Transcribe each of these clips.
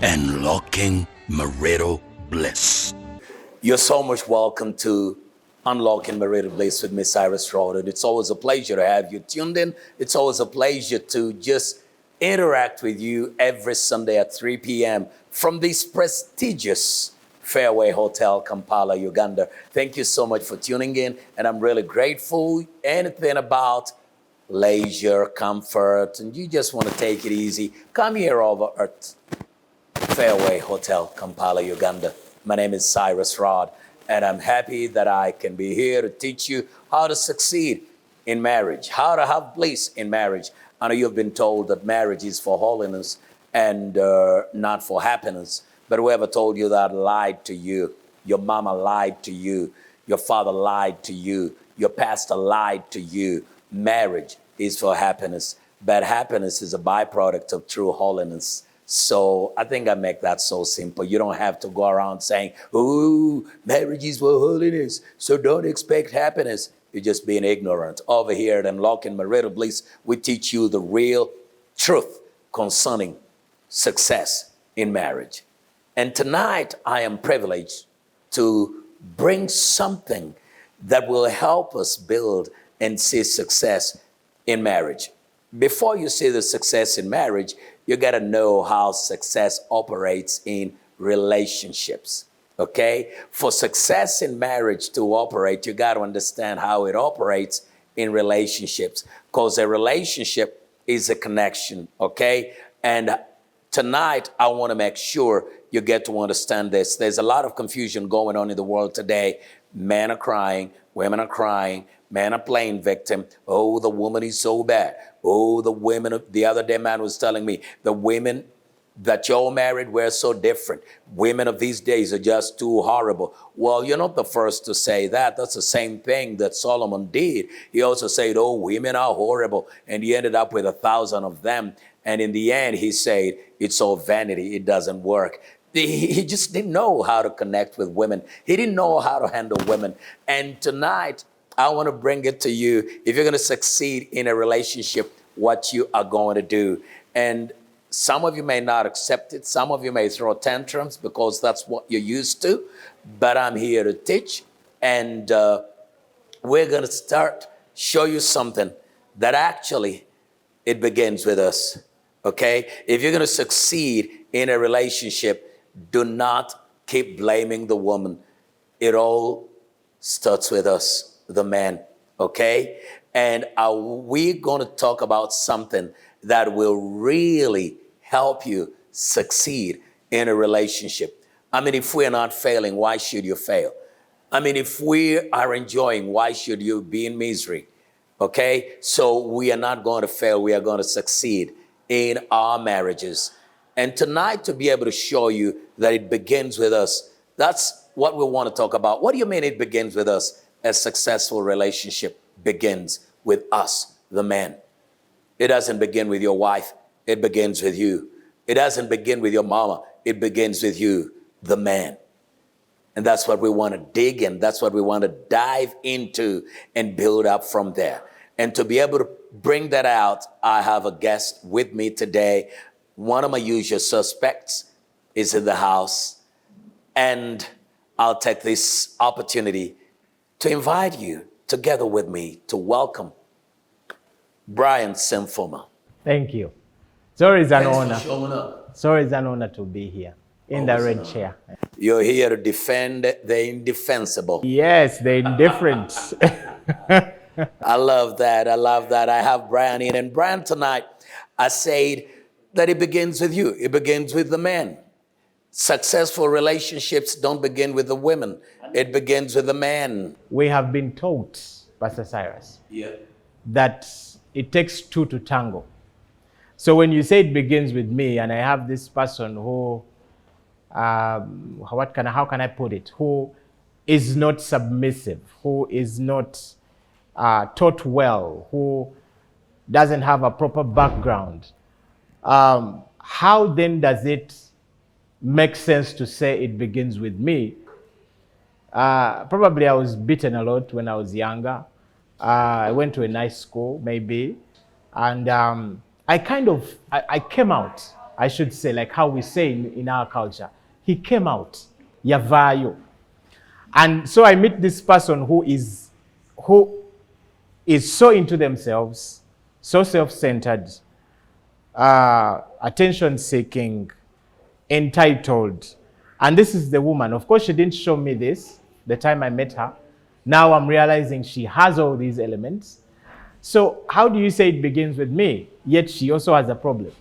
Unlocking Marital Bliss. You're so much welcome to Unlocking Marital Bliss with Miss Cyrus Rhoda. It's always a pleasure to have you tuned in. It's always a pleasure to just interact with you every Sunday at 3 p.m. from this prestigious Fairway Hotel, Kampala, Uganda. Thank you so much for tuning in, and I'm really grateful. Anything about leisure, comfort, and you just want to take it easy, come here over at Fairway Hotel, Kampala, Uganda. My name is Cyrus Rod, and I'm happy that I can be here to teach you how to succeed in marriage, how to have bliss in marriage. I know you've been told that marriage is for holiness and not for happiness, but whoever told you that lied to you. Your mama lied to you. Your father lied to you. Your pastor lied to you. Marriage is for happiness, but happiness is a byproduct of true holiness. So I think I make that so simple. You don't have to go around saying, "Oh, marriage is for holiness, so don't expect happiness." You're just being ignorant. Over here at Unlocking Marital Bliss, we teach you the real truth concerning success in marriage. And tonight, I am privileged to bring something that will help us build and see success in marriage. Before you see the success in marriage, you got to know how success operates in relationships, okay? For success in marriage to operate, you got to understand how it operates in relationships, because a relationship is a connection, okay? And tonight, I want to make sure you get to understand this. There's a lot of confusion going on in the world today. Men are crying, women are crying, men are playing victim. Oh, the woman is so bad. Oh, the women, the other day man was telling me, the women that y'all married were so different. Women of these days are just too horrible. Well, you're not the first to say that. That's the same thing that Solomon did. He also said, oh, women are horrible. And he ended up with 1,000 of them. And in the end, he said, it's all vanity. It doesn't work. He just didn't know how to connect with women. He didn't know how to handle women. And tonight, I want to bring it to you. If you're going to succeed in a relationship, what you are going to do. And some of you may not accept it. Some of you may throw tantrums because that's what you're used to. But I'm here to teach. And we're going to show you something that actually it begins with us. Okay? If you're going to succeed in a relationship, do not keep blaming the woman. It all starts with us, the man, okay? And we're going to talk about something that will really help you succeed in a relationship. I mean, if we're not failing, why should you fail? I mean, if we are enjoying, why should you be in misery? Okay? So we are not going to fail. We are going to succeed in our marriages. And tonight, to be able to show you that it begins with us, that's what we want to talk about. What do you mean it begins with us? A successful relationship begins with us, the man. It doesn't begin with your wife. It begins with you. It doesn't begin with your mama. It begins with you, the man. And that's what we want to dig in. That's what we want to dive into and build up from there. And to be able to bring that out, I have a guest with me today. One of my usual suspects is in the house. And I'll take this opportunity to invite you together with me to welcome Brian Simfoma. Thank you. So it's an honor. Thanks for showing up. So it's an honor to be here in the red chair. You're here to defend the indefensible. Yes, the indifference. I love that. I love that. I have Brian in. And Brian, tonight, I said that it begins with you. It begins with the man. Successful relationships don't begin with the women. It begins with the man. We have been taught, Pastor Cyrus, that it takes two to tango. So when you say it begins with me, and I have this person who, how can I put it, who is not submissive, who is not taught well, who doesn't have a proper background, how then does it make sense to say it begins with me? Probably I was beaten a lot when I was younger. I went to a nice school, maybe, and I came out I should say, like how we say in our culture. He came out. Yavayo. And so I meet this person who is so into themselves, so self-centered, attention-seeking, entitled. And this is the woman. Of course, she didn't show me this the time I met her. Now I'm realizing she has all these elements. So how do you say it begins with me, yet she also has a problem?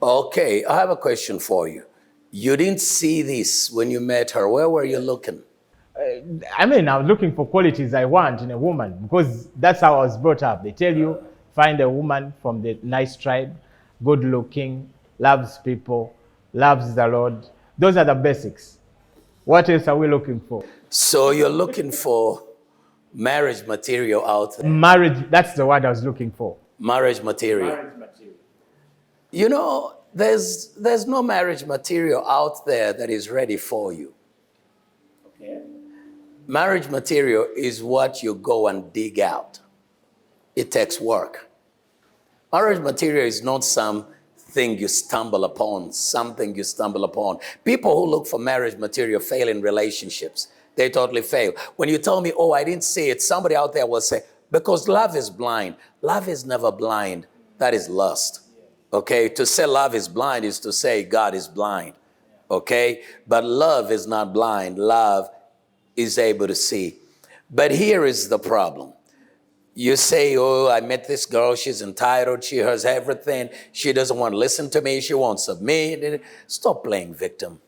Okay, I have a question for you. You didn't see this when you met her. Where were you looking? I mean, I was looking for qualities I want in a woman because that's how I was brought up. They tell you, find a woman from the nice tribe, good looking, loves people, loves the Lord. Those are the basics. What else are we looking for? So you're looking for marriage material out there. Marriage, that's the word I was looking for. Marriage material. You know, there's no marriage material out there that is ready for you. Okay. Marriage material is what you go and dig out. It takes work. Marriage material is not something you stumble upon, something you stumble upon. People who look for marriage material fail in relationships. They totally fail. When you tell me, oh, I didn't see it, somebody out there will say, because love is blind. Love is never blind. That is lust. Okay? To say love is blind is to say God is blind. Okay? But love is not blind. Love is able to see. But here is the problem. You say, oh, I met this girl. She's entitled. She has everything. She doesn't want to listen to me. She won't submit. Stop playing victim.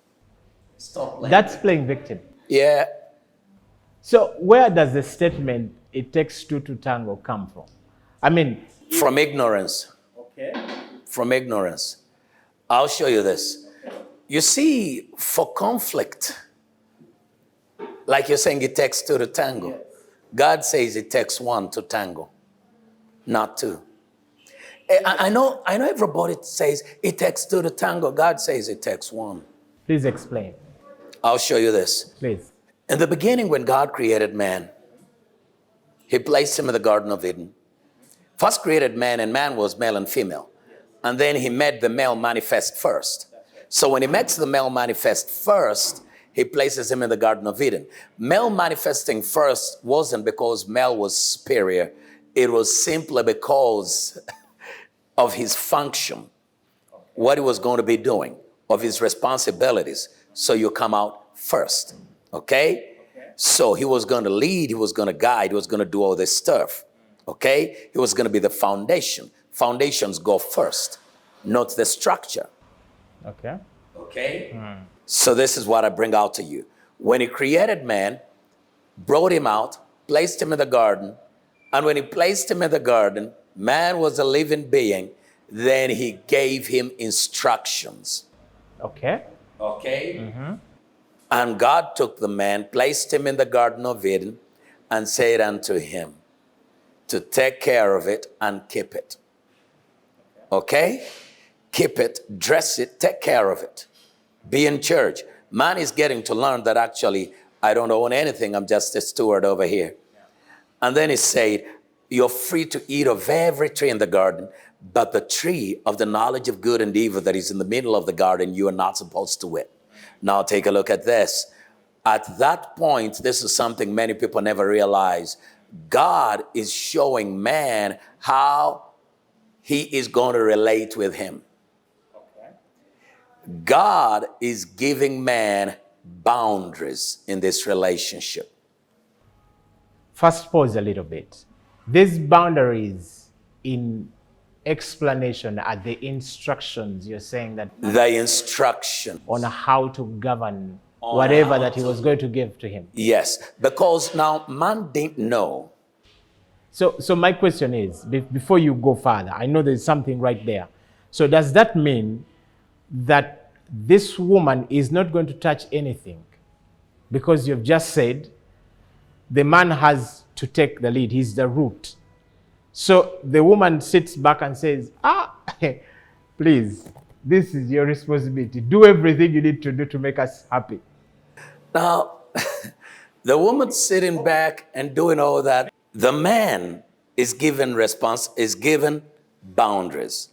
Stop playing. That's playing victim. Yeah. So where does the statement, it takes two to tango, come from? I mean... From ignorance. Okay. From ignorance. I'll show you this. You see, for conflict, like you're saying, it takes two to tango. Yes. God says it takes one to tango, not two. I know everybody says it takes two to tango. God says it takes one. Please explain. I'll show you this. Please. In the beginning, when God created man, he placed him in the Garden of Eden. First created man, and man was male and female. And then he made the male manifest first. So when he makes the male manifest first, he places him in the Garden of Eden. Male manifesting first wasn't because male was superior. It was simply because of his function, what he was going to be doing, of his responsibilities. So you come out first, okay? So he was going to lead, he was going to guide, he was going to do all this stuff, okay? He was going to be the foundation. Foundations go first, not the structure. Okay. Okay? So this is what I bring out to you. When he created man, brought him out, placed him in the garden, and when he placed him in the garden, man was a living being, then he gave him instructions. Okay. Okay? Mm-hmm. And God took the man, placed him in the Garden of Eden, and said unto him to take care of it and keep it. Okay? Keep it, dress it, take care of it. Be in church. Man is getting to learn that actually, I don't own anything. I'm just a steward over here. And then he said, you're free to eat of every tree in the garden, but the tree of the knowledge of good and evil that is in the middle of the garden, you are not supposed to eat. Now take a look at this. At that point, this is something many people never realize. God is showing man how he is going to relate with him. God is giving man boundaries in this relationship. First, pause a little bit. These boundaries in explanation are the instructions you're saying that... The instruction. On how to govern whatever that he was going to give to him. Yes, because now man didn't know. So my question is, before you go further, I know there's something right there. So does that mean that this woman is not going to touch anything? Because you've just said the man has to take the lead. He's the root. So the woman sits back and says, please, this is your responsibility. Do everything you need to do to make us happy. Now, the woman sitting back and doing all that, the man is given boundaries.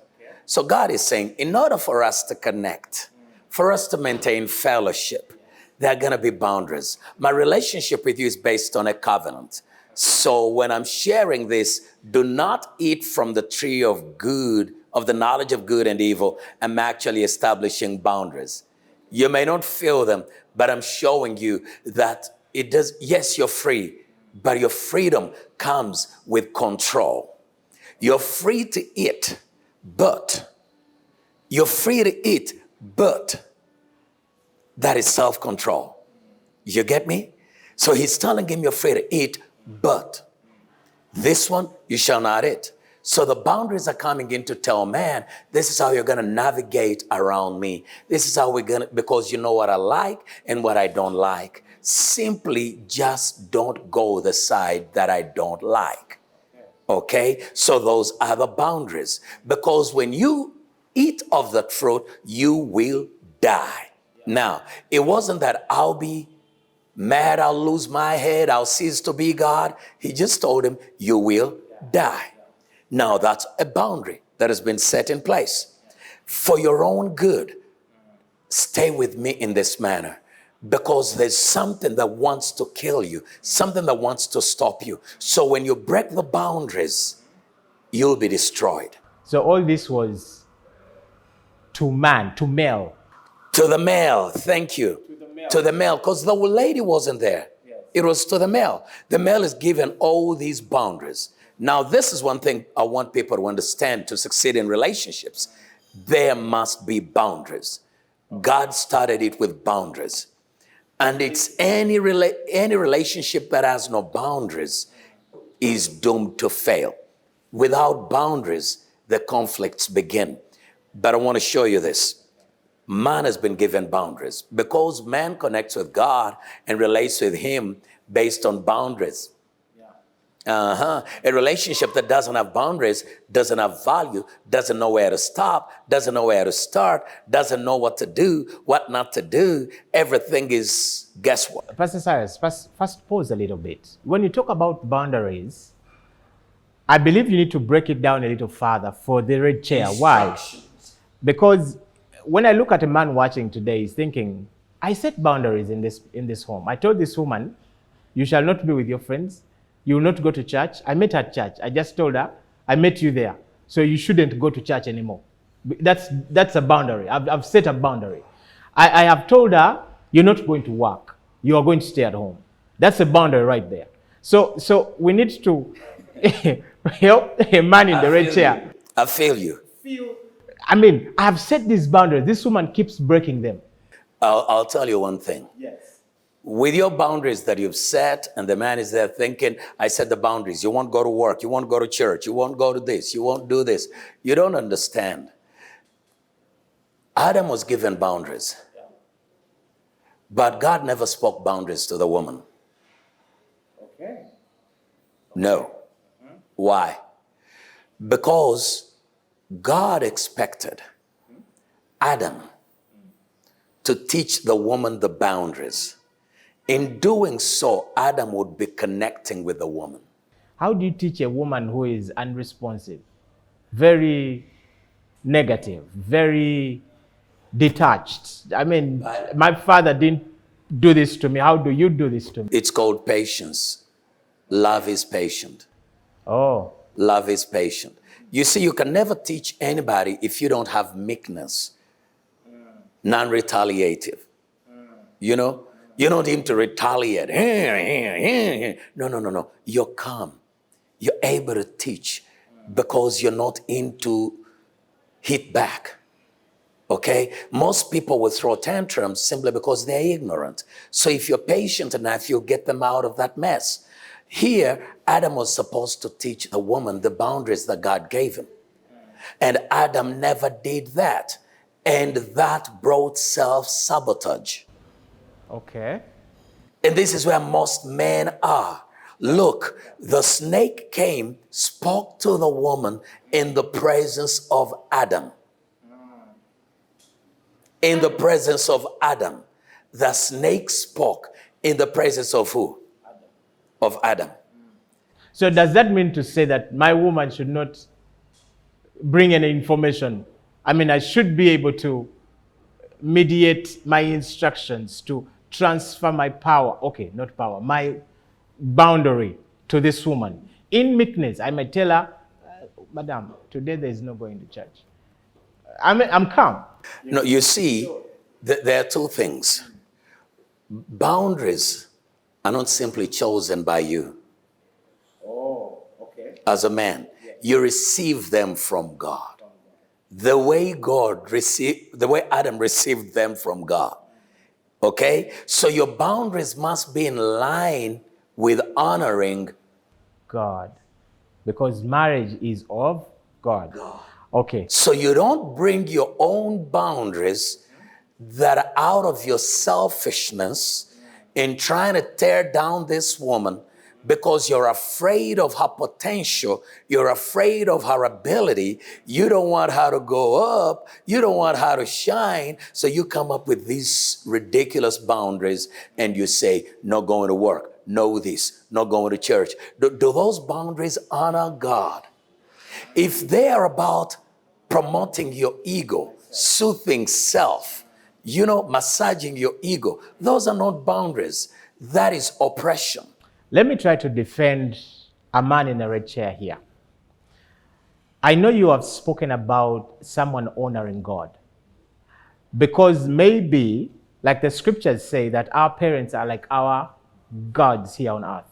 So God is saying, in order for us to connect, for us to maintain fellowship, there are going to be boundaries. My relationship with you is based on a covenant. So when I'm sharing this, do not eat from the tree of good, of the knowledge of good and evil. I'm actually establishing boundaries. You may not feel them, but I'm showing you that it does. Yes, you're free, but your freedom comes with control. You're free to eat, but that is self-control. You get me? So he's telling him you're free to eat, but this one you shall not eat. So the boundaries are coming in to tell man, this is how you're going to navigate around me. This is how we're going to, because you know what I like and what I don't like. Simply just don't go the side that I don't like. Okay? So those are the boundaries. Because when you eat of that fruit, you will die. Now, it wasn't that I'll be mad, I'll lose my head, I'll cease to be God. He just told him, you will die. Now, that's a boundary that has been set in place. For your own good, stay with me in this manner, because there's something that wants to kill you, something that wants to stop you. So when you break the boundaries, you'll be destroyed. So all this was to man, to male. To the male, thank you. To the male, because the lady wasn't there. Yes. It was to the male. The male is given all these boundaries. Now, this is one thing I want people to understand to succeed in relationships. There must be boundaries. God started it with boundaries. And it's any relationship that has no boundaries is doomed to fail. Without boundaries, the conflicts begin. But I want to show you this. Man has been given boundaries because man connects with God and relates with him based on boundaries. A relationship that doesn't have boundaries doesn't have value, doesn't know where to stop, doesn't know where to start, doesn't know what to do, what not to do. Everything is guesswork. Pastor Cyrus, first pause a little bit. When you talk about boundaries, I believe you need to break it down a little further for the red chair. Why? Because when I look at a man watching today, he's thinking, I set boundaries in this home. I told this woman, you shall not be with your friends. You will not go to church. I met her at church. I just told her, I met you there. So you shouldn't go to church anymore. That's a boundary. I've set a boundary. I have told her, you're not going to work. You are going to stay at home. That's a boundary right there. So we need to help a man in the red chair. I feel you. I mean, I have set these boundaries. This woman keeps breaking them. I'll tell you one thing. Yes. With your boundaries that you've set, and the man is there thinking, I set the boundaries. You won't go to work. You won't go to church. You won't go to this. You won't do this. You don't understand. Adam was given boundaries. But God never spoke boundaries to the woman. Okay. No. Why? Because God expected Adam to teach the woman the boundaries. In doing so, Adam would be connecting with the woman. How do you teach a woman who is unresponsive, very negative, very detached? I mean, my father didn't do this to me. How do you do this to me? It's called patience. Love is patient. Oh. Love is patient. You see, you can never teach anybody if you don't have meekness, non-retaliative. You know? You don't need to retaliate. No. You're calm. You're able to teach because you're not into hit back. Okay? Most people will throw tantrums simply because they're ignorant. So if you're patient enough, you'll get them out of that mess. Here, Adam was supposed to teach the woman the boundaries that God gave him. And Adam never did that. And that brought self-sabotage. Okay. And this is where most men are. Look, the snake came, spoke to the woman in the presence of Adam. In the presence of Adam. The snake spoke in the presence of who? Of Adam. So does that mean to say that my woman should not bring any information I mean, I should be able to mediate my instructions, to transfer my power. Okay, not power, my boundary to this woman. In meekness, I might tell her, Madam, today there is no going to church. I'm calm. No, you see, there are two things. Boundaries are not simply chosen by you. Oh, okay. As a man, you receive them from God. The way Adam received them from God. Okay? So your boundaries must be in line with honoring God. Because marriage is of God. Okay. So you don't bring your own boundaries that are out of your selfishness in trying to tear down this woman because you're afraid of her potential. You're afraid of her ability. You don't want her to go up. You don't want her to shine. So you come up with these ridiculous boundaries and you say, no going to work, no this, no going to church. Do those boundaries honor God? If they are about promoting your ego, soothing self, massaging your ego, those are not boundaries. That is oppression. Let me try to defend a man in a red chair here. I know you have spoken about someone honoring God. Because maybe, like the scriptures say, that our parents are like our gods here on earth.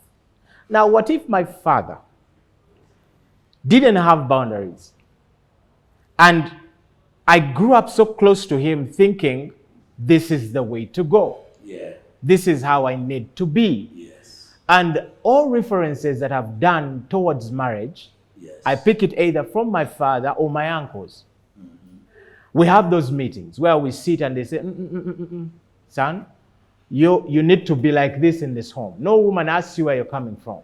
Now, what if my father didn't have boundaries? And I grew up so close to him thinking, this is the way to go. Yeah. This is how I need to be. Yes. And all references that I've done towards marriage, yes, I pick it either from my father or my uncles. Mm-hmm. We have those meetings where we sit and they say, son, you need to be like this in this home. No woman asks you where you're coming from.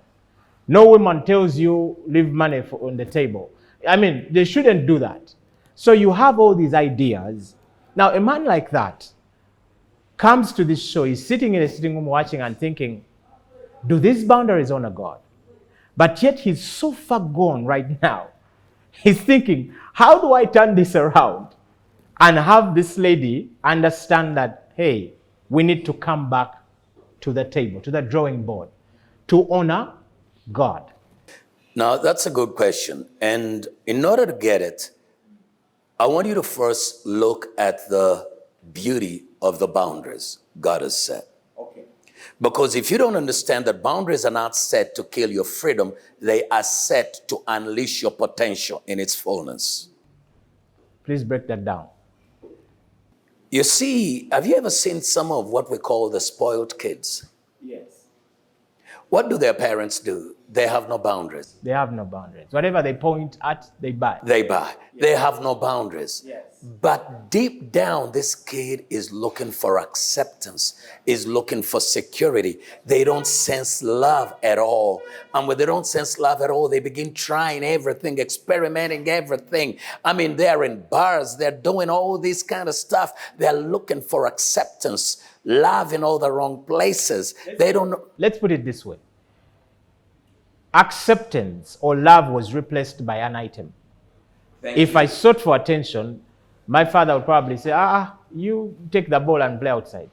No woman tells you leave money on the table. I mean, they shouldn't do that. So you have all these ideas. Now, a man like that comes to this show, he's sitting in a sitting room watching and thinking, do these boundaries honor God? But yet he's so far gone right now. He's thinking, how do I turn this around and have this lady understand that, hey, we need to come back to the table, to the drawing board, to honor God? Now, that's a good question. And in order to get it, I want you to first look at the beauty of the boundaries God has set. Okay. Because if you don't understand that boundaries are not set to kill your freedom, they are set to unleash your potential in its fullness. Please break that down. You see, have you ever seen some of what we call the spoiled kids? Yes. What do their parents do? They have no boundaries. They have no boundaries. Whatever they point at, they buy. They buy. Yes. They have no boundaries. Yes. But deep down, this kid is looking for acceptance, is looking for security. They don't sense love at all. And when they don't sense love at all, they begin trying everything, experimenting everything. I mean, they're in bars, they're doing all this kind of stuff. They're looking for acceptance, love in all the wrong places. They don't know. Let's put it this way. Acceptance or love was replaced by an item. If I sought for attention, my father would probably say, you take the ball and play outside.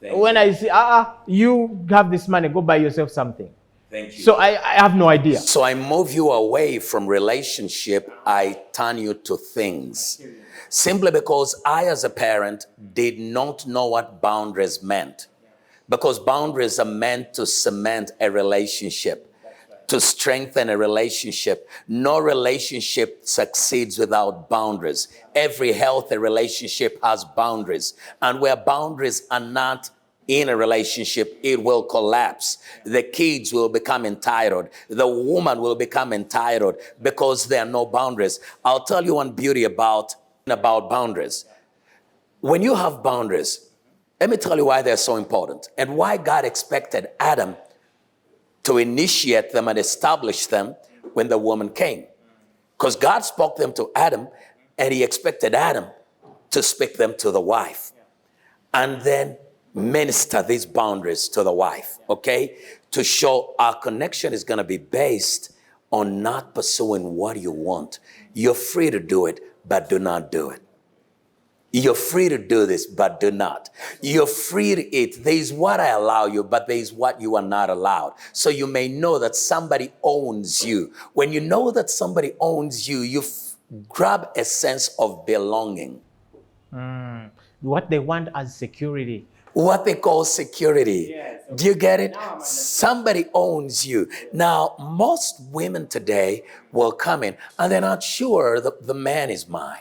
When I say, you have this money, go buy yourself something. Thank you. So I have no idea. So I move you away from relationship. I turn you to things. Simply because I, as a parent, did not know what boundaries meant. Because boundaries are meant to cement a relationship, to strengthen a relationship. No relationship succeeds without boundaries. Every healthy relationship has boundaries. And where boundaries are not in a relationship, it will collapse. The kids will become entitled. The woman will become entitled because there are no boundaries. I'll tell you one beauty about boundaries. When you have boundaries, let me tell you why they're so important and why God expected Adam to initiate them and establish them when the woman came. Because God spoke them to Adam and he expected Adam to speak them to the wife. And then minister these boundaries to the wife, okay? To show our connection is going to be based on not pursuing what you want. You're free to do it, but do not do it. You're free to do this, but do not. You're free to eat. There's what I allow you, but there's what you are not allowed. So you may know that somebody owns you. When you know that somebody owns you, you grab a sense of belonging. What they want as security. What they call security. Yes. Do you get it? Somebody owns you. Now, most women today will come in and they're not sure that the man is mine.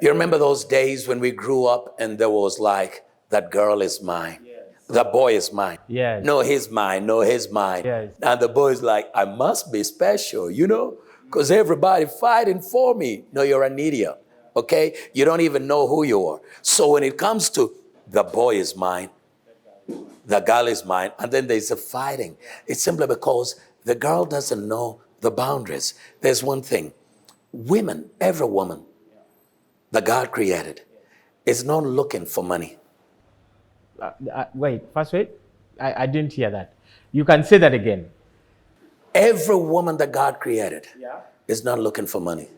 You remember those days when we grew up and there was like, that girl is mine. Yes. That boy is mine. Yes. No, he's mine. No, he's mine. Yes. And the boy's like, I must be special, you know, because everybody fighting for me. No, you're an idiot. Okay? You don't even know who you are. So when it comes to the boy is mine, the girl is mine, and then there's a fighting. It's simply because the girl doesn't know the boundaries. There's one thing. Women, every woman that God created is not looking for money. Wait, I didn't hear that. You can say that again. Every woman that God created is not looking for money.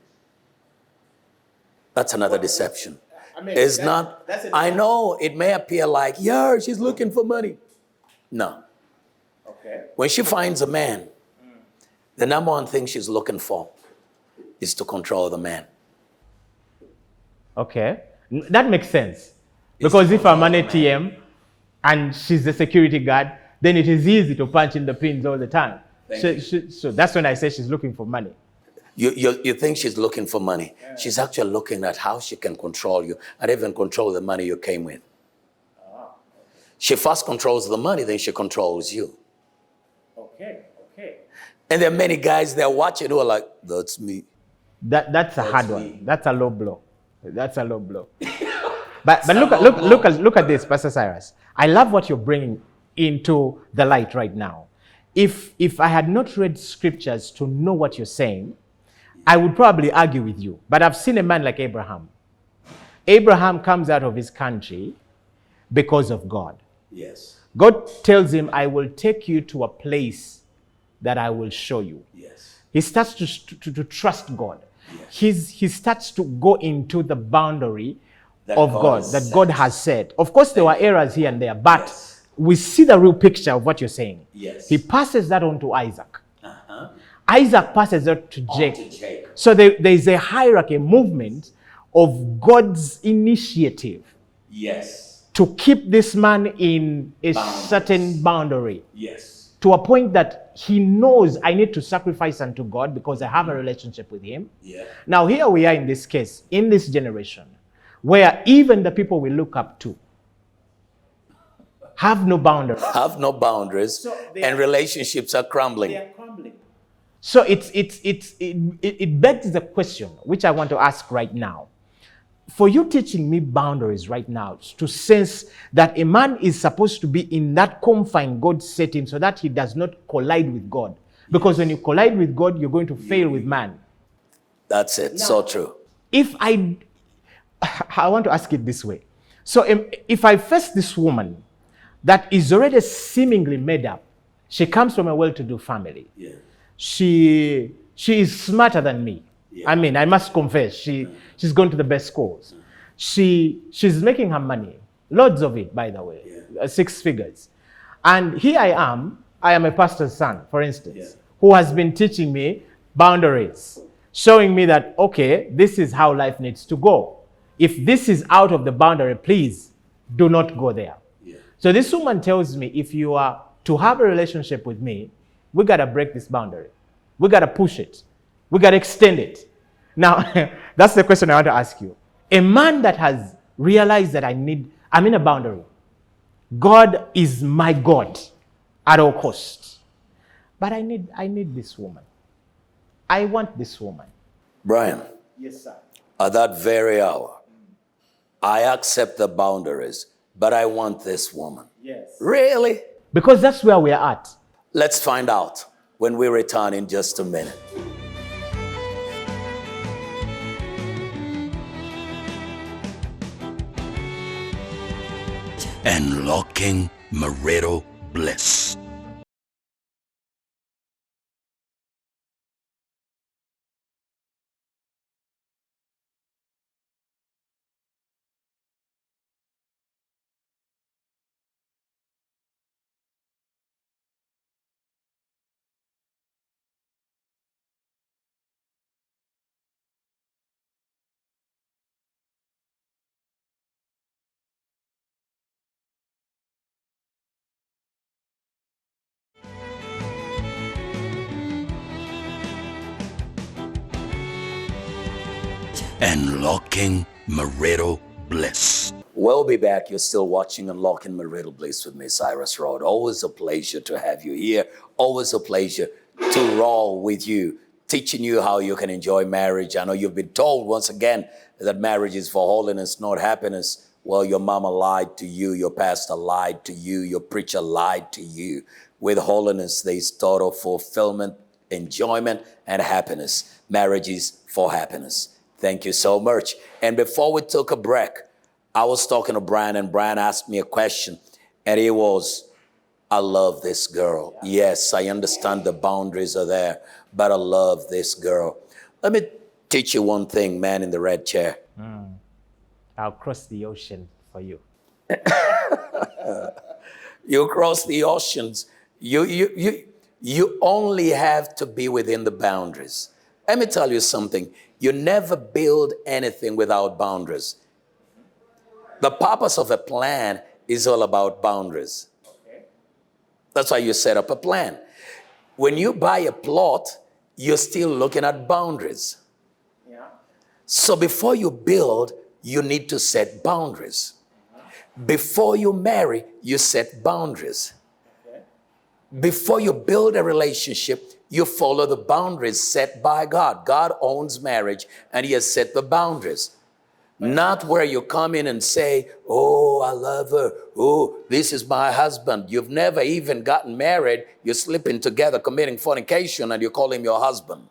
That's another deception. It's not, I know it may appear like, yeah, she's looking for money. No. Okay. When she finds a man, the number one thing she's looking for is to control the man. Okay, that makes sense. Because if I'm an ATM and she's the security guard, then it is easy to punch in the pins all the time. So that's when I say she's looking for money. You think she's looking for money. Yeah. She's actually looking at how she can control you and even control the money you came with. She first controls the money, then she controls you. Okay. And there are many guys that are watching who are like, that's me. That's a hard one. That's a low blow. That's a low blow. But look at this, Pastor Cyrus. I love what you're bringing into the light right now. If I had not read scriptures to know what you're saying, I would probably argue with you. But I've seen a man like Abraham. Abraham comes out of his country because of God. Yes. God tells him, I will take you to a place that I will show you. Yes. He starts to trust God. Yes. He starts to go into the boundary of God that God has set. Of course, there were errors here and there, but we see the real picture of what you're saying. Yes. He passes that on to Isaac. Isaac passes it to Jacob. So there's a hierarchy, a movement of God's initiative. Yes. To keep this man in a certain boundary. Yes. To a point that he knows I need to sacrifice unto God because I have a relationship with him. Yeah. Now here we are in this case, in this generation, where even the people we look up to have no boundaries. Have no boundaries, so and relationships are crumbling. They are crumbling. So it begs the question, which I want to ask right now. For you teaching me boundaries right now, to sense that a man is supposed to be in that confine God set him so that he does not collide with God. Because when you collide with God, you're going to fail with man. That's it. Now, so true. If I want to ask it this way. So if I face this woman that is already seemingly made up, she comes from a well-to-do family. Yeah. She is smarter than me. Yeah. I mean, I must confess, she's gone to the best schools. She's making her money, loads of it, by the way, 6 figures. And here I am a pastor's son, for instance, who has been teaching me boundaries, showing me that, okay, this is how life needs to go. If this is out of the boundary, please do not go there. Yeah. So this woman tells me, if you are to have a relationship with me, we got to break this boundary. We got to push it. We got to extend it. Now, that's the question I want to ask you. A man that has realized that I'm in a boundary. God is my God at all costs. But I need this woman. I want this woman. Brian. Yes, sir. At that very hour, I accept the boundaries, but I want this woman. Yes. Really? Because that's where we are at. Let's find out when we return in just a minute. Unlocking Marital Bliss. Unlocking Marital Bliss. We'll be back. You're still watching Unlocking Marital Bliss with Miss Iris Rod. Always a pleasure to have you here. Always a pleasure to roll with you, teaching you how you can enjoy marriage. I know you've been told once again that marriage is for holiness, not happiness. Well, your mama lied to you, your pastor lied to you, your preacher lied to you. With holiness, there is total fulfillment, enjoyment, and happiness. Marriage is for happiness. Thank you so much. And before we took a break, I was talking to Brian, and Brian asked me a question, and it was, I love this girl. Yes, I understand the boundaries are there, but I love this girl. Let me teach you one thing, man in the red chair. I'll cross the ocean for you. You cross the oceans. You only have to be within the boundaries. Let me tell you something. You never build anything without boundaries. The purpose of a plan is all about boundaries. Okay. That's why you set up a plan. When you buy a plot, you're still looking at boundaries. Yeah. So before you build, you need to set boundaries. Before you marry, you set boundaries. Okay. Before you build a relationship, you follow the boundaries set by God. God owns marriage, and He has set the boundaries. Not where you come in and say, oh, I love her. Oh, this is my husband. You've never even gotten married. You're sleeping together, committing fornication, and you call him your husband.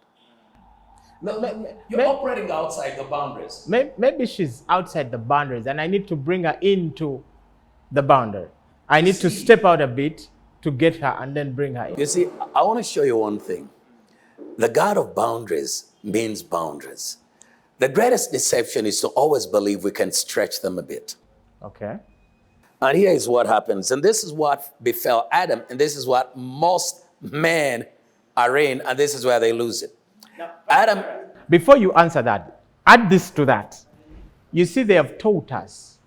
You're operating outside the boundaries. Maybe she's outside the boundaries, and I need to bring her into the boundary. I need to step out a bit to get her and then bring her in. You see, I want to show you one thing. The God of boundaries means boundaries. The greatest deception is to always believe we can stretch them a bit. Okay. And here is what happens. And this is what befell Adam. And this is what most men are in. And this is where they lose it. Now, Adam. Before you answer that, add this to that. You see, they have taught us,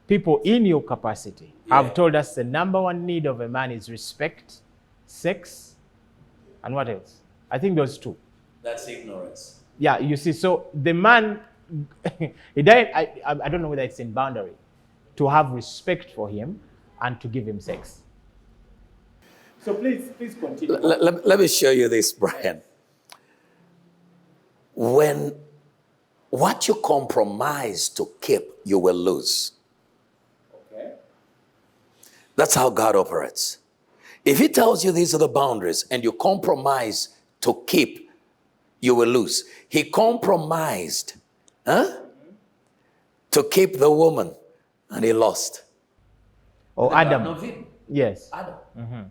people in your capacity, have told us the number one need of a man is respect, sex, and what else? I think those two. That's ignorance. Yeah, you see, so the man, he died, I don't know whether it's in boundary, to have respect for him and to give him sex. So please continue. Let me show you this, Brian. When what you compromise to keep, you will lose. Okay. That's how God operates. If He tells you these are the boundaries and you compromise to keep, you will lose. He compromised to keep the woman, and he lost. Oh, Adam. Yes. Adam. Mm-hmm.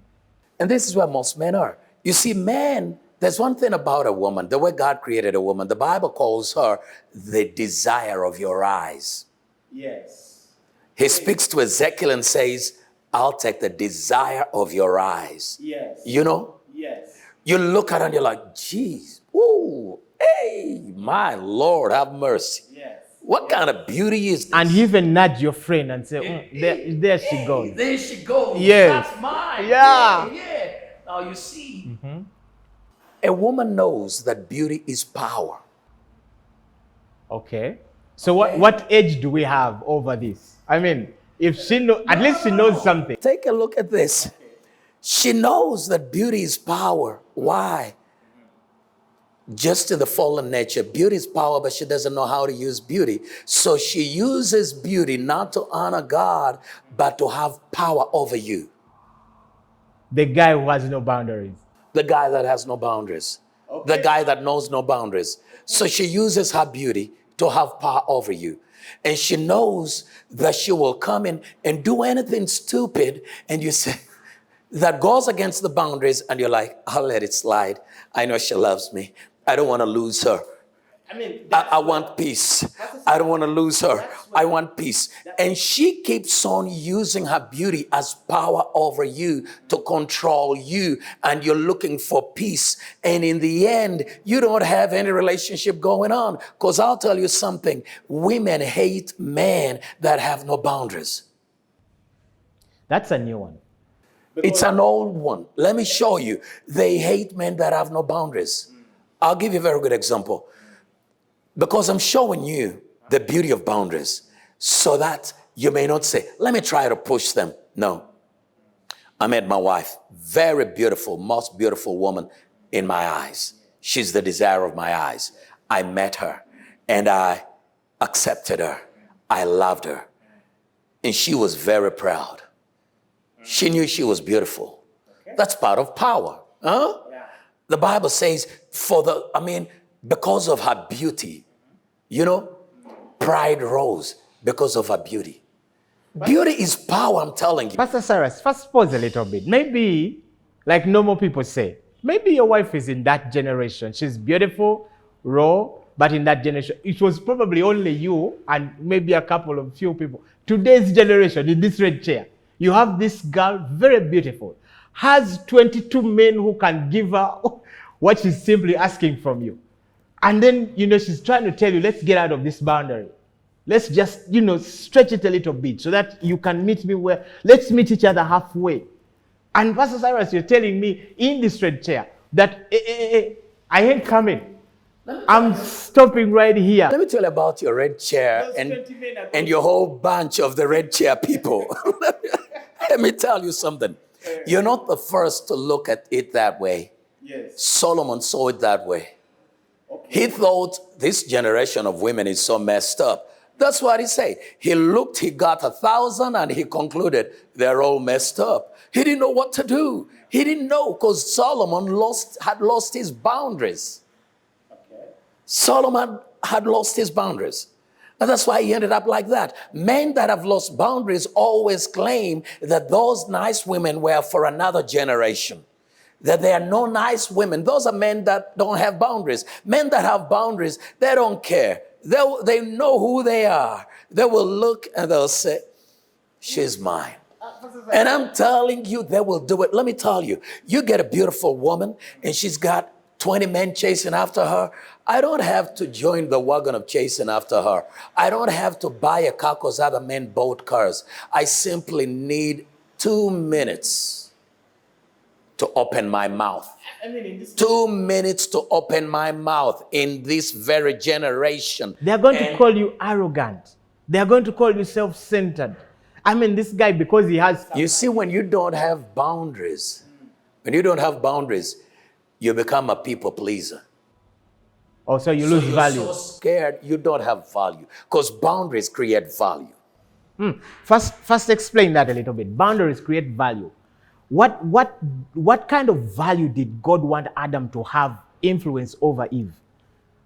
And this is where most men are. You see, man, there's one thing about a woman, the way God created a woman, the Bible calls her the desire of your eyes. Yes. He speaks to Ezekiel and says, I'll take the desire of your eyes. Yes. You know? Yes. You look at her and you're like, geez, ooh, hey, my Lord, have mercy. Yes. What kind of beauty is this? And you even nudge your friend and say, there she goes. There she goes. Yes. That's mine. Yeah. Now you see, a woman knows that beauty is power. Okay. So what age do we have over this? I mean, if she knows, at least she knows something. Take a look at this. She knows that beauty is power. Why? Just in the fallen nature, beauty is power, but she doesn't know how to use beauty. So she uses beauty not to honor God, but to have power over you. The guy who has no boundaries. The guy that has no boundaries. Okay. The guy that knows no boundaries. So she uses her beauty to have power over you. And she knows that she will come in and do anything stupid, and you say, that goes against the boundaries, and you're like, I'll let it slide. I know she loves me. I don't want to lose her. I want peace. I don't want to lose her. I want peace. And she keeps on using her beauty as power over you to control you. And you're looking for peace. And in the end, you don't have any relationship going on. Because I'll tell you something. Women hate men that have no boundaries. That's a new one. It's an old one. Let me show you. They hate men that have no boundaries. I'll give you a very good example. Because I'm showing you the beauty of boundaries so that you may not say, let me try to push them. No. I met my wife, very beautiful, most beautiful woman in my eyes. She's the desire of my eyes. I met her and I accepted her. I loved her. And she was very proud. She knew she was beautiful. That's part of power. Huh? The Bible says because of her beauty, pride rose because of her beauty. Beauty is power, I'm telling you. Pastor Cyrus, first pause a little bit. Maybe, like normal people say, maybe your wife is in that generation. She's beautiful, raw, but in that generation, it was probably only you and maybe a couple of few people. Today's generation, in this red chair, you have this girl, very beautiful, has 22 men who can give her what she's simply asking from you. And then, she's trying to tell you, let's get out of this boundary. Let's just, stretch it a little bit so that you can meet me let's meet each other halfway. And Pastor Cyrus, you're telling me in this red chair that I ain't coming. I'm stopping right here. Let me tell you about your red chair and your whole bunch of the red chair people. Let me tell you something. You're not the first to look at it that way. Yes. Solomon saw it that way. Okay. He thought this generation of women is so messed up. That's what he said. He got 1,000 and he concluded they're all messed up. He didn't know what to do. He didn't know because Solomon had lost his boundaries. Okay. Solomon had lost his boundaries. And that's why he ended up like that. Men that have lost boundaries always claim that those nice women were for another generation. That there are no nice women. Those are men that don't have boundaries. Men that have boundaries, they don't care. They know who they are. They will look and they'll say, she's mine. And I'm telling you, they will do it. Let me tell you, you get a beautiful woman and she's got 20 men chasing after her. I don't have to join the wagon of chasing after her. I don't have to buy a car because other men bought cars. I simply need 2 minutes to open my mouth. 2 minutes to open my mouth in this very generation. They are going to call you arrogant. They are going to call you self-centered. This guy, because he has... You see, when you don't have boundaries, you become a people pleaser. Oh, so you lose value. You're so scared, you don't have value. Because boundaries create value. First explain that a little bit. Boundaries create value. What kind of value did God want Adam to have influence over Eve?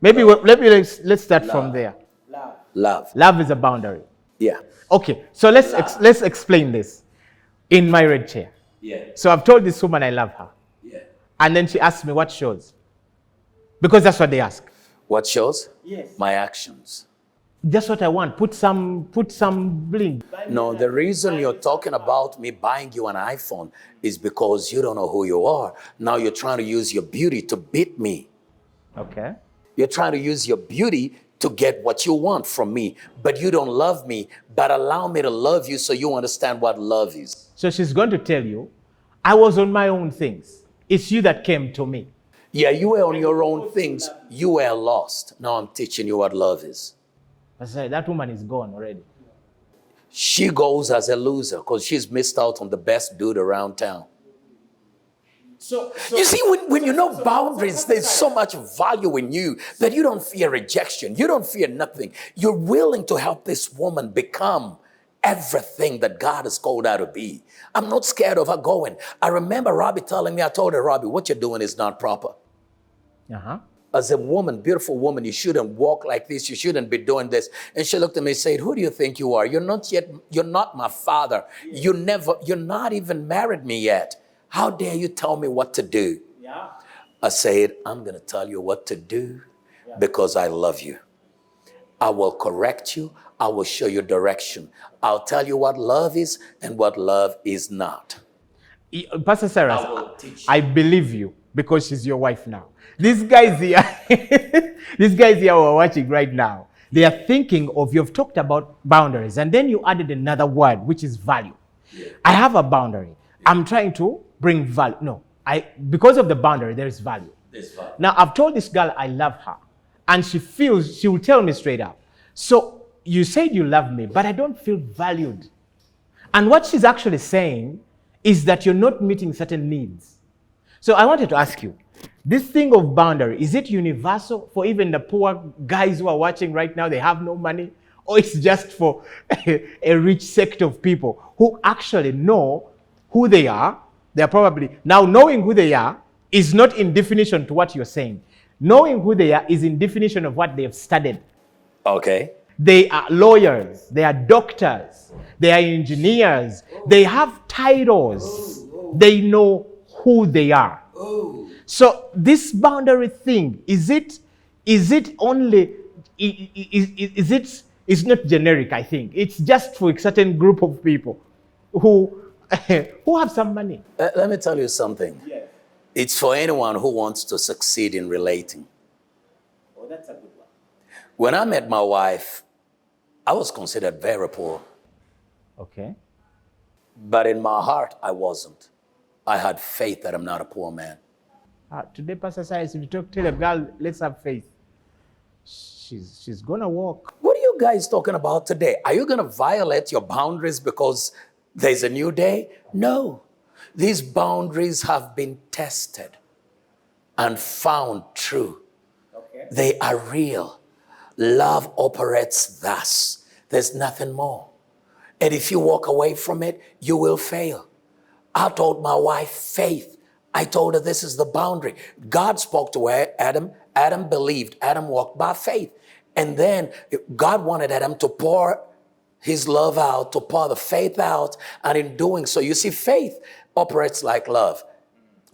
Maybe let's start from there. Love. Love is a boundary. Yeah. Okay, so let's explain this. In my red chair. Yeah. So I've told this woman I love her. Yeah. And then she asked me what shows. Because that's what they ask. What shows? Yes. My actions. That's what I want. Put some bling. No, the reason you're talking about me buying you an iPhone is because you don't know who you are. Now you're trying to use your beauty to beat me. Okay. You're trying to use your beauty to get what you want from me, but you don't love me, but allow me to love you so you understand what love is. So she's going to tell you, I was on my own things. It's you that came to me. Yeah, you were on your own things. You were lost. Now I'm teaching you what love is. I said, that woman is gone already. She goes as a loser because she's missed out on the best dude around town. So you see, when you know boundaries, there's so much value in you that you don't fear rejection. You don't fear nothing. You're willing to help this woman become everything that God has called her to be. I'm not scared of her going. I remember Robbie telling me, I told her, Robbie, what you're doing is not proper. Uh-huh. As a woman, beautiful woman, you shouldn't walk like this. You shouldn't be doing this. And she looked at me and said, who do you think you are? You're not my father. You're not even married me yet. How dare you tell me what to do? Yeah. I said, I'm going to tell you what to do because I love you. I will correct you. I will show you direction. I'll tell you what love is and what love is not. Pastor Cyrus, I believe you because she's your wife now. These guys here, these guys here who are watching right now, they are thinking of, you've talked about boundaries and then you added another word, which is value. Yeah. I have a boundary. Yeah. I'm trying to bring value. No, because of the boundary, there is value. Now, I've told this girl I love her. And she will tell me straight up, so you said you love me, but I don't feel valued. And what she's actually saying is that you're not meeting certain needs. So I wanted to ask you, this thing of boundary, is it universal for even the poor guys who are watching right now, they have no money? Or it's just for a rich sect of people who actually know who they are? They're probably, now knowing who they are is not in definition to what you're saying. Knowing who they are is in definition of what they've studied. Okay. They are lawyers, they are doctors, they are engineers, they have titles, they know who they are. So this boundary thing, is it only, it's not generic, I think. It's just for a certain group of people who have some money. Let me tell you something. Yes. It's for anyone who wants to succeed in relating. Oh, that's a good one. When I met my wife, I was considered very poor. Okay. But in my heart, I wasn't. I had faith that I'm not a poor man. Today, Pastor Cyrus, if you tell a girl, let's have faith, she's going to walk. What are you guys talking about today? Are you going to violate your boundaries because there's a new day? No. These boundaries have been tested and found true. Okay. They are real. Love operates thus. There's nothing more. And if you walk away from it, you will fail. I told my wife faith. I told her this is the boundary. God spoke to Adam. Adam believed. Adam walked by faith. And then God wanted Adam to pour his love out, to pour the faith out. And in doing so, you see, faith operates like love.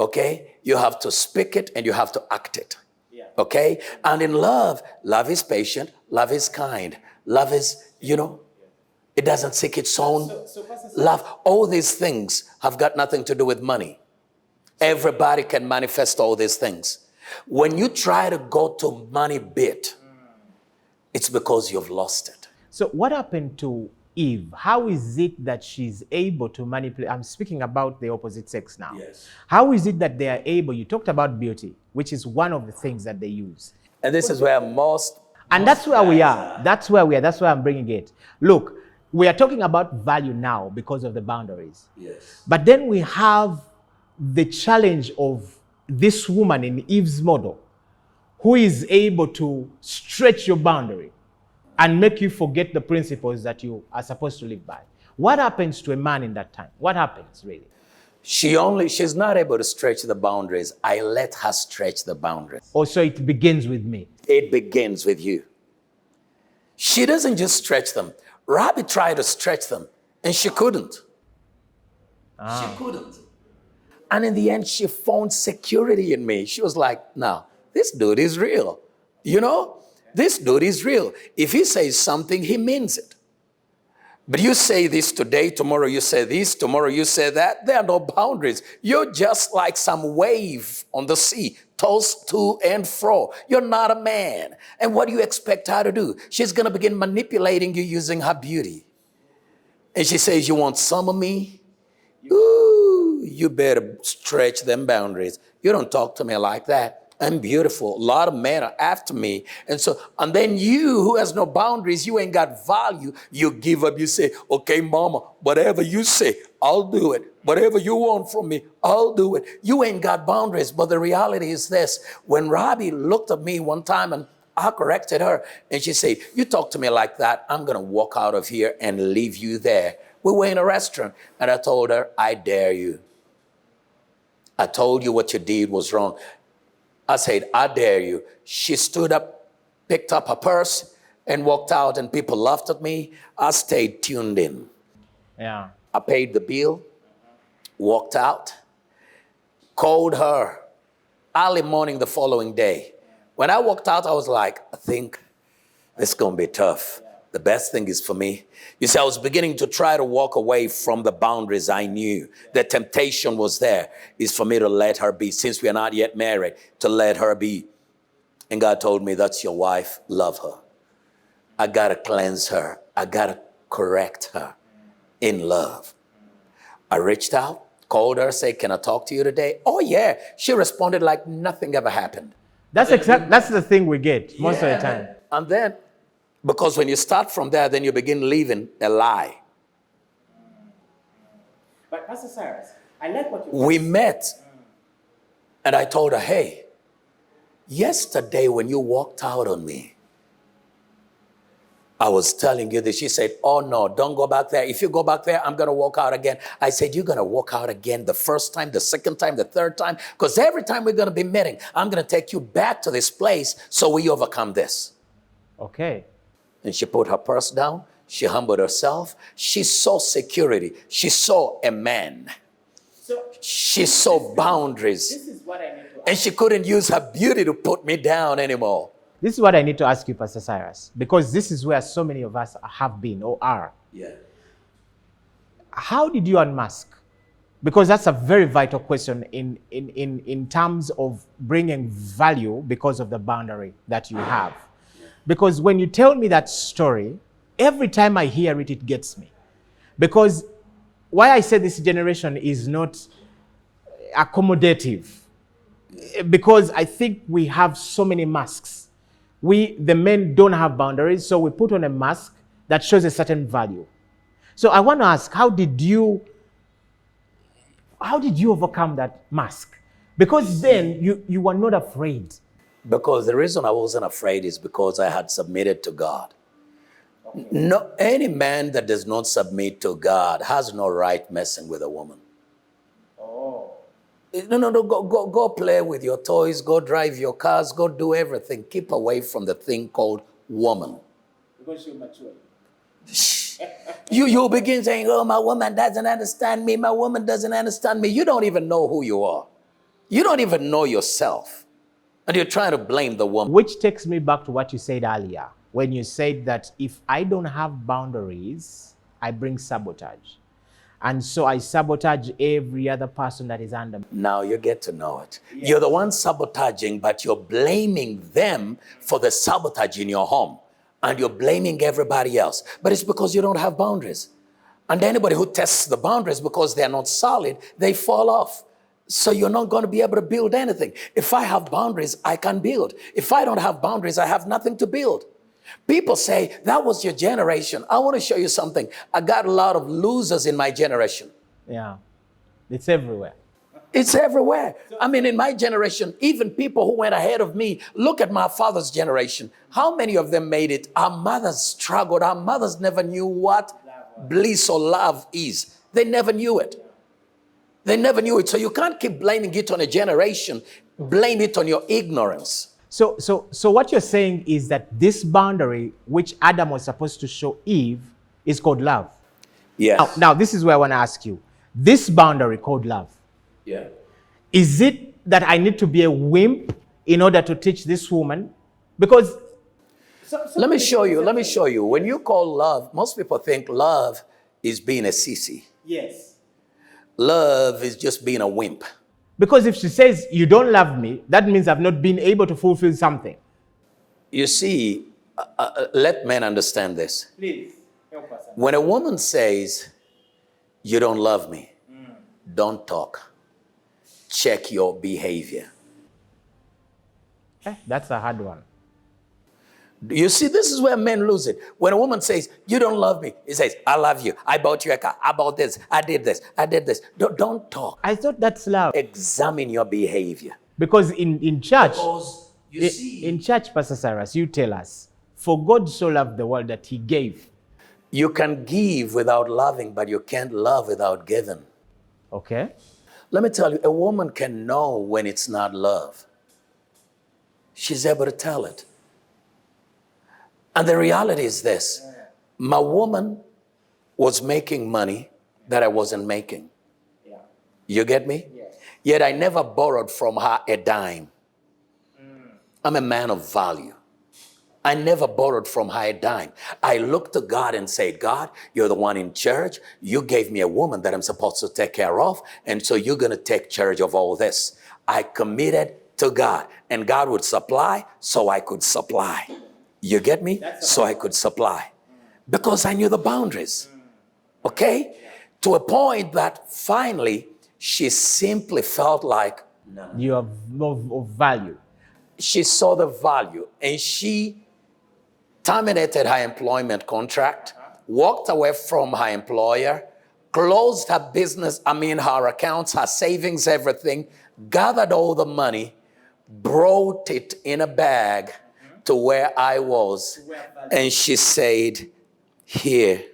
Okay? You have to speak it and you have to act it. Okay? And in love, love is patient, love is kind, love is, it doesn't seek its own. Love, all these things have got nothing to do with money. Everybody can manifest all these things. When you try to go to money bit, it's because you've lost it. So what happened to Eve? How is it that she's able to manipulate? I'm speaking about the opposite sex now. Yes. How is it that they are able? You talked about beauty, which is one of the things that they use. And this is where And that's where we are. That's where we are. That's why I'm bringing it. Look, we are talking about value now because of the boundaries. Yes. But then we have the challenge of this woman in Eve's model who is able to stretch your boundary and make you forget the principles that you are supposed to live by. What happens to a man in that time? What happens really? She's not able to stretch the boundaries. I let her stretch the boundaries. Also, it begins with me. It begins with you. She doesn't just stretch them. Robbie tried to stretch them and she couldn't. She couldn't. And in the end, she found security in me. She was like, no, this dude is real. This dude is real. If he says something, he means it. But you say this today, tomorrow you say this, tomorrow you say that. There are no boundaries. You're just like some wave on the sea, tossed to and fro. You're not a man. And what do you expect her to do? She's going to begin manipulating you using her beauty. And she says, you want some of me? Ooh, you better stretch them boundaries. You don't talk to me like that. I'm beautiful. A lot of men are after me. And then you who has no boundaries, you ain't got value. You give up. You say, okay, mama, whatever you say, I'll do it. Whatever you want from me, I'll do it. You ain't got boundaries. But the reality is this. When Robbie looked at me one time and I corrected her and she said, you talk to me like that, I'm going to walk out of here and leave you there. We were in a restaurant and I told her, I dare you. I told you what you did was wrong. I said, I dare you. She stood up, picked up her purse, and walked out, and people laughed at me. I stayed tuned in. Yeah. I paid the bill, walked out, called her early morning the following day. When I walked out, I was like, I think it's going to be tough. The best thing is for me. You see, I was beginning to try to walk away from the boundaries I knew. The temptation was there, is for me to let her be. Since we are not yet married, to let her be. And God told me, that's your wife, love her. I got to cleanse her. I got to correct her in love. I reached out, called her, said, can I talk to you today? Oh, yeah. She responded like nothing ever happened. That's the thing we get most of the time. And then, because when you start from there, then you begin living a lie. But Pastor Cyrus, I like what you We met, and I told her, hey, yesterday when you walked out on me, I was telling you this. She said, oh no, don't go back there. If you go back there, I'm going to walk out again. I said, you're going to walk out again the first time, the second time, the third time, because every time we're going to be meeting, I'm going to take you back to this place so we overcome this. Okay. And she put her purse down. She humbled herself. She saw security. She saw a man. She saw boundaries. This is what I need to ask. And she couldn't use her beauty to put me down anymore. This is what I need to ask you, Pastor Cyrus, because this is where so many of us have been or are. Yeah. How did you unmask? Because that's a very vital question in terms of bringing value because of the boundary that you have. Because when you tell me that story, every time I hear it, it gets me. Because why I say this generation is not accommodative, because I think we have so many masks. We, the men, don't have boundaries, so we put on a mask that shows a certain value. So I want to ask, how did you overcome that mask? Because then you were not afraid. Because the reason I wasn't afraid is because I had submitted to God. Okay. No, any man that does not submit to God has no right messing with a woman. No, go play with your toys, go drive your cars, go do everything. Keep away from the thing called woman. Because you're mature. You begin saying, oh, my woman doesn't understand me, my woman doesn't understand me. You don't even know who you are. You don't even know yourself. And you're trying to blame the woman. Which takes me back to what you said earlier, when you said that if I don't have boundaries, I bring sabotage. And so I sabotage every other person that is under me. Now you get to know it. Yes. You're the one sabotaging, but you're blaming them for the sabotage in your home. And you're blaming everybody else. But it's because you don't have boundaries. And anybody who tests the boundaries because they're not solid, they fall off. So you're not going to be able to build anything. If I have boundaries, I can build. If I don't have boundaries, I have nothing to build. People say, that was your generation. I want to show you something. I got a lot of losers in my generation. Yeah, it's everywhere. It's everywhere. I mean, in my generation, even people who went ahead of me, look at my father's generation. How many of them made it? Our mothers struggled. Our mothers never knew what bliss or love is. They never knew it. They never knew it. So you can't keep blaming it on a generation. Blame it on your ignorance. So what you're saying is that this boundary, which Adam was supposed to show Eve, is called love. Yes. Now this is where I want to ask you. This boundary called love. Yeah. Is it that I need to be a wimp in order to teach this woman? Because... Let me show you. When you call love, most people think love is being a sissy. Yes. Love is just being a wimp. Because if she says, you don't love me, that means I've not been able to fulfill something. You see, let men understand this. Please, help us. When a woman says, you don't love me, don't talk. Check your behavior. That's a hard one. You see, this is where men lose it. When a woman says, you don't love me, he says, I love you. I bought you a car. I bought this. I did this. I did this. Don't talk. I thought that's love. Examine your behavior. Because in church, Because in church, Pastor Cyrus, you tell us, for God so loved the world that he gave. You can give without loving, but you can't love without giving. Okay. Let me tell you, a woman can know when it's not love. She's able to tell it. And the reality is this. My woman was making money that I wasn't making. Yeah. You get me? Yes. Yet I never borrowed from her a dime. I'm a man of value. I never borrowed from her a dime. I looked to God and said, God, you're the one in charge. You gave me a woman that I'm supposed to take care of. And so you're going to take charge of all this. I committed to God. And God would supply so I could supply. You get me? So I could supply. Because I knew the boundaries. Okay? To a point that finally, she simply felt like you have more of value. she saw the value and she terminated her employment contract, walked away from her employer, closed her business, her accounts, her savings, everything, gathered all the money, brought it in a bag to where I was. And she said, here,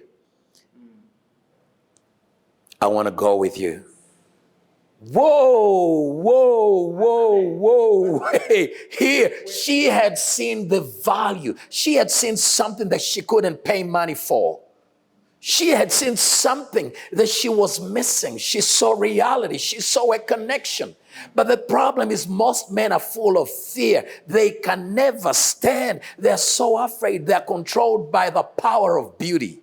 I want to go with you. Whoa, whoa, whoa, whoa. Hey, here, she had seen the value. She had seen something that she couldn't pay money for. She had seen something that she was missing. She saw reality. She saw a connection. But the problem is most men are full of fear. They can never stand. They're so afraid. They're controlled by the power of beauty.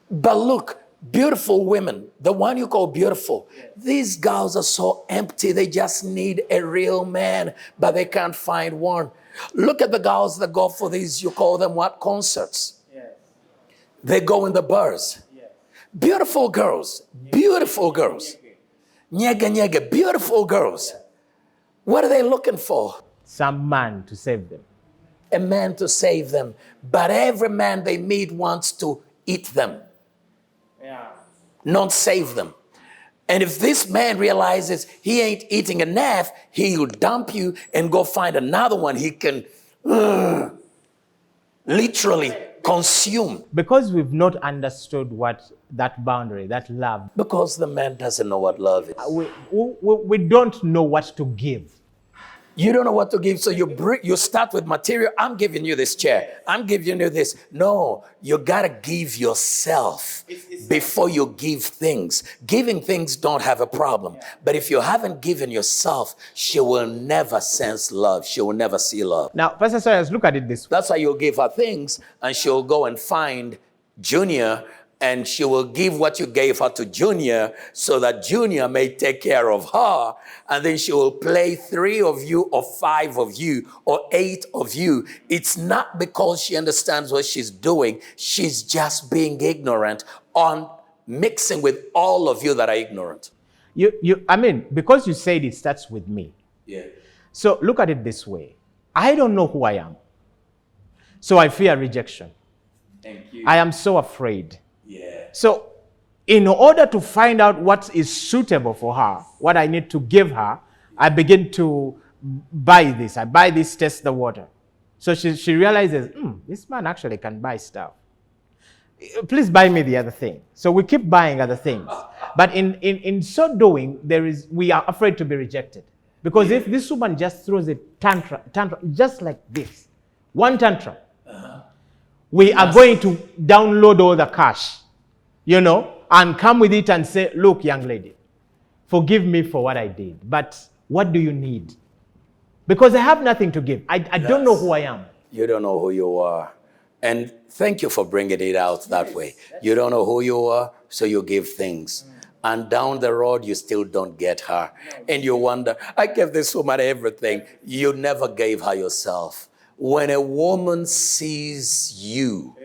But look, beautiful women, the one you call beautiful, these girls are so empty. They just need a real man, but they can't find one. Look at the girls that go for these, you call them what? Concerts. They go in the bars. Beautiful girls, beautiful girls. Nyega, nyega, beautiful girls. What are they looking for? Some man to save them. A man to save them. But every man they meet wants to eat them. Not save them. And if this man realizes he ain't eating enough, he'll dump you and go find another one he can literally consume. Because we've not understood what that boundary, that love. Because the man doesn't know what love is. We don't know what to give. You don't know what to give, so you start with material. I'm giving you this chair. I'm giving you this. No, you gotta give yourself before you give things. Giving things don't have a problem. But if you haven't given yourself, she will never sense love. She will never see love. Now, Pastor Cyrus, look at it this way. That's why you'll give her things, and she'll go and find Junior, and she will give what you gave her to Junior so that Junior may take care of her. And then she will play 3 of you or 5 of you or 8 of you. It's not because she understands what she's doing. She's just being ignorant on mixing with all of you that are ignorant. Because you said it starts with me. Yeah. So look at it this way. I don't know who I am. So I fear rejection. Thank you. I am so afraid. Yeah. So in order to find out what is suitable for her, what I need to give her, I begin to buy this. I buy this, test the water. So she realizes, this man actually can buy stuff. Please buy me the other thing. So we keep buying other things. But in so doing, we are afraid to be rejected. Because if this woman just throws a tantrum, just like this, one tantrum, we are going to download all the cash, and come with it and say, look, young lady, forgive me for what I did, but what do you need? Because I have nothing to give. I don't know who I am. You don't know who you are. And thank you for bringing it out that way. You don't know who you are, so you give things. And down the road, you still don't get her. And you wonder, I gave this woman everything. You never gave her yourself. When a woman sees you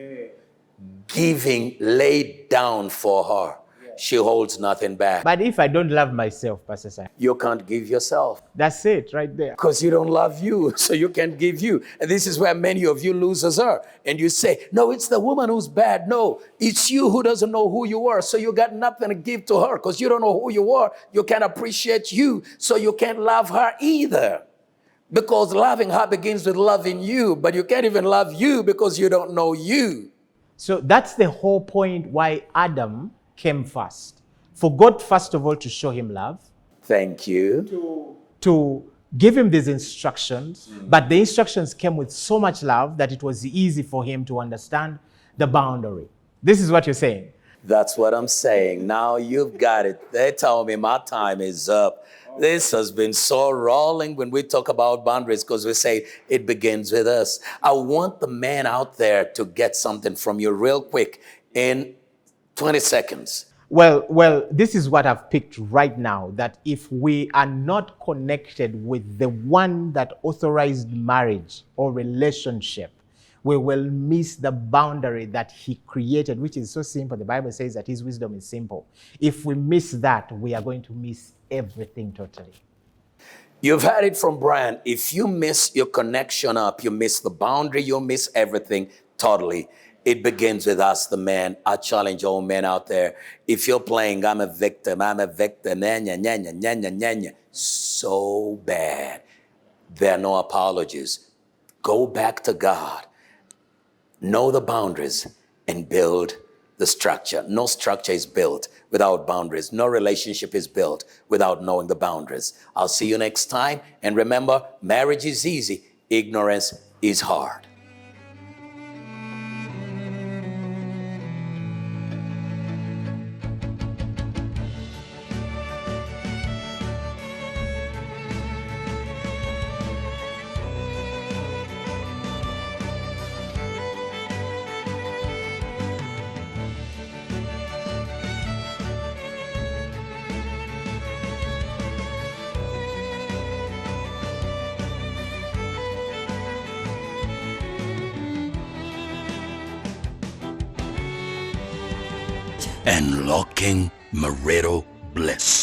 giving laid down for her, she holds nothing back. But if I don't love myself, Pastor Sai, you can't give yourself. That's it right there. Because you don't love you, so you can't give you. And this is where many of you losers are. And you say, no, it's the woman who's bad. No, it's you who doesn't know who you are. So you got nothing to give to her because you don't know who you are. You can't appreciate you, so you can't love her either. Because loving her begins with loving you, but you can't even love you because you don't know you. So that's the whole point why Adam came first. For God, first of all, to show him love. Thank you. To give him these instructions, but the instructions came with so much love that it was easy for him to understand the boundary. This is what you're saying. That's what I'm saying. Now you've got it. They tell me my time is up. This has been so rolling when we talk about boundaries because we say it begins with us. I want the man out there to get something from you real quick in 20 seconds. Well, this is what I've picked right now, that if we are not connected with the one that authorized marriage or relationship, we will miss the boundary that he created, which is so simple. The Bible says that his wisdom is simple. If we miss that, we are going to miss everything totally. You've had it from Brian. If you miss your connection up, you miss the boundary, you miss everything totally. It begins with us, the man. I challenge all men out there. If you're playing, I'm a victim, nya, nya, nya, nya, nya, nya, nya, so bad. There are no apologies. Go back to God. Know the boundaries and build the structure. No structure is built without boundaries. No relationship is built without knowing the boundaries. I'll see you next time. And remember, marriage is easy. Ignorance is hard. Unlocking marital bliss.